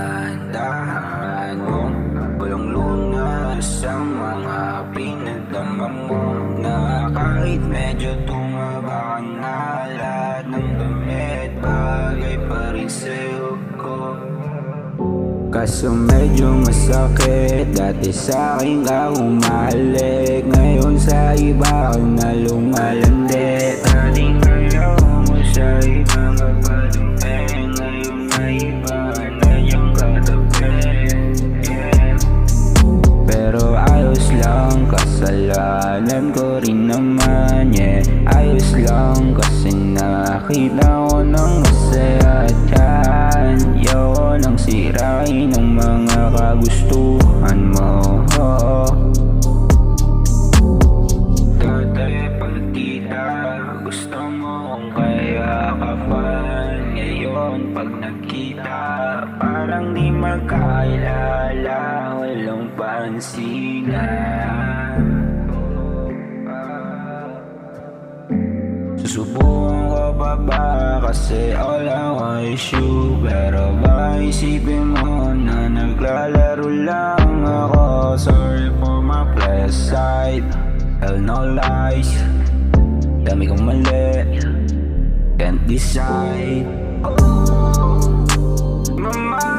dahan-dahan mong walang lunas sa mga pinagdama mo, na kahit medyo tumaba ka na, lahat ng damit bagay pa rin sa'yo ko. Kaso medyo masakit, dati sa'kin ka humalik, ngayon sa iba ka na lumalandi. Dating ayaw mo sa ibang kapalumpin, ngayon na iba na yung katabi, yeah. Pero ayos lang, kasalanan ko rin naman, yeah. Ayos lang kasi nakita ko ng masaya dyan. Yun ang sirain ng mga kagustuhan mo, oh. Dati pagkita, gusto mo kung kaya kapan. Ngayon pag nagkita, parang di magkailala, walang pansinan. Susubukan ko pa ba kasi all I want is you, pero ba isipin mo na naglalaro lang ako? Sorry for my plus side, tell no lies, dami kong mali, can't decide. Mama